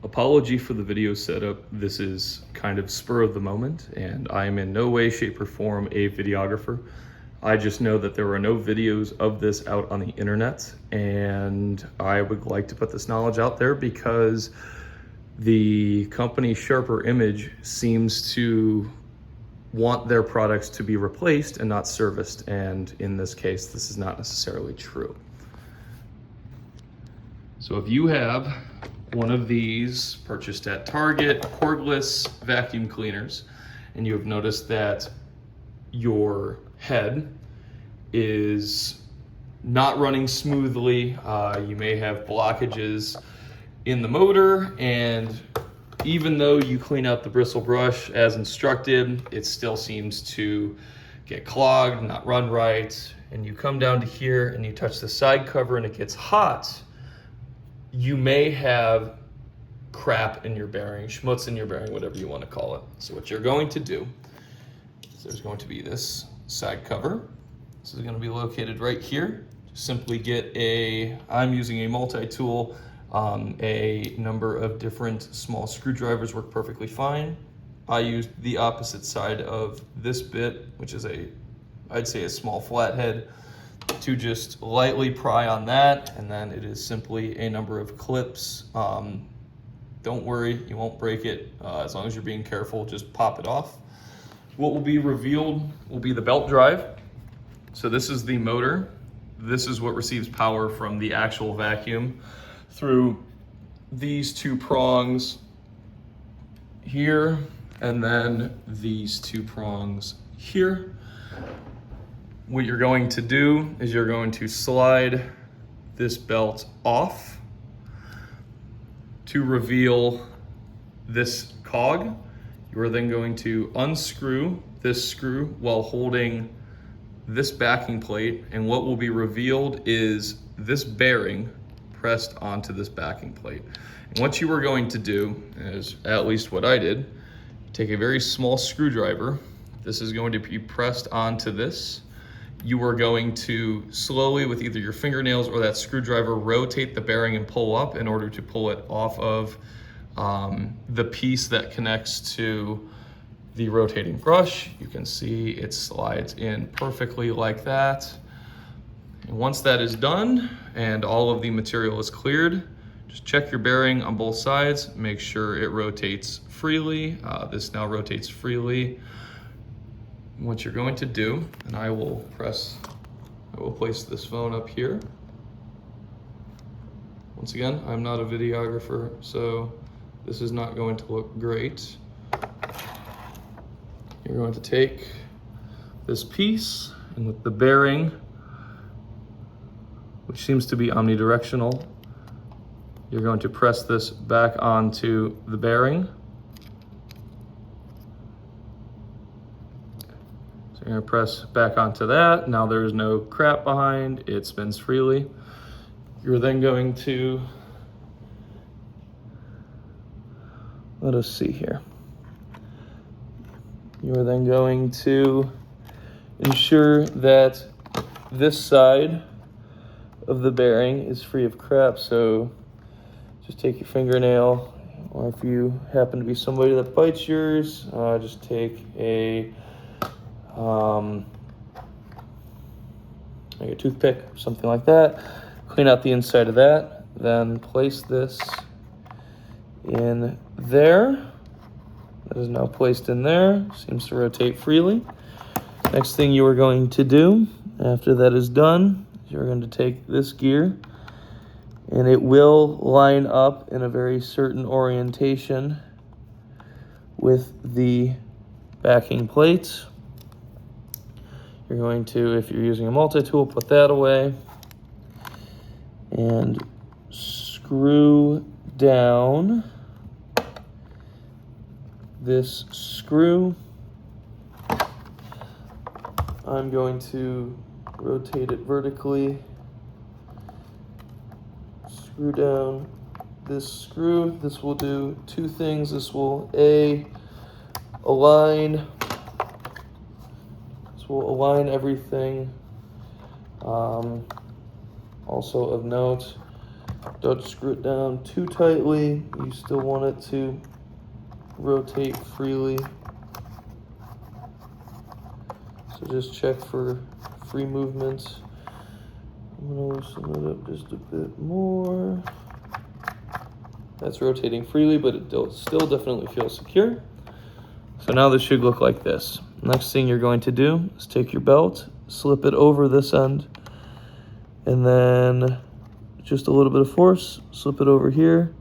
Apology for the video setup. This is kind of spur of the moment, and I am in no way, shape, or form a videographer. I just know that there are no videos of this out on the internet, and I would like to put this knowledge out there because the company Sharper Image seems to want their products to be replaced and not serviced, and in this case, this is not necessarily true. So if you have one of these purchased at Target cordless vacuum cleaners, and you have noticed that your head is not running smoothly, you may have blockages in the motor, and even though you clean out the bristle brush as instructed, it still seems to get clogged, not run right, and you come down to here and you touch the side cover and it gets hot, you may have crap in your bearing, schmutz in your bearing, whatever you want to call it. So what you're going to do is there's going to be this side cover. This is going to be located right here. Just simply get I'm using a multi-tool. A number of different small screwdrivers work perfectly fine. I used the opposite side of this bit, which is I'd say a small flathead, to just lightly pry on that, and then it is simply a number of clips. Don't worry, you won't break it. As long as you're being careful, just pop it off. What will be revealed will be the belt drive. So this is the motor. This is what receives power from the actual vacuum through these two prongs here, and then these two prongs here. What you're going to do is you're going to slide this belt off to reveal this cog. You are then going to unscrew this screw while holding this backing plate, and what will be revealed is this bearing pressed onto this backing plate. And what you are going to do is, at least what I did, take a very small screwdriver. This is going to be pressed onto this. You are going to slowly, with either your fingernails or that screwdriver, rotate the bearing and pull up in order to pull it off of the piece that connects to the rotating brush. You can see it slides in perfectly like that. And once that is done and all of the material is cleared, just check your bearing on both sides, make sure it rotates freely. This now rotates freely. What you're going to do, and I will place this phone up here. Once again, I'm not a videographer, so this is not going to look great. You're going to take this piece, and with the bearing, which seems to be omnidirectional, you're going to press this back onto the bearing. So you're going to press back onto that. Now there's no crap behind, it spins freely. You're then going to, let us see here. You are then going to ensure that this side of the bearing is free of crap. So just take your fingernail, or if you happen to be somebody that bites yours, just take like a toothpick or something like that, clean out the inside of that, then place this in there. That is now placed in there, seems to rotate freely. Next thing you are going to do after that is done, you're going to take this gear, and it will line up in a very certain orientation with the backing plates. You're going to, if you're using a multi-tool, put that away and screw down this screw. I'm going to rotate it vertically, screw down this screw. This will do two things. This will align everything. Also of note, Don't screw it down too tightly. You still want it to rotate freely. So just check for free movements. I'm gonna loosen it up just a bit more. That's rotating freely, but it still definitely feels secure. So now this should look like this. Next thing you're going to do is take your belt, slip it over this end, and then just a little bit of force, slip it over here,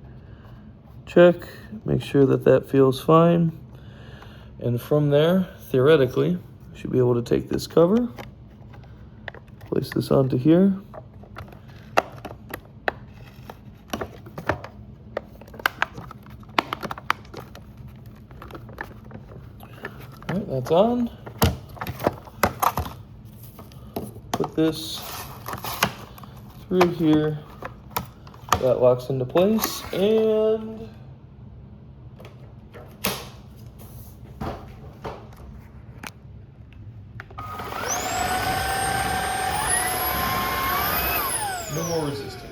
check, make sure that that feels fine. And from there, theoretically, you should be able to take this cover, place this onto here. All right, that's on. Put this through here. That locks into place, and no more resistance.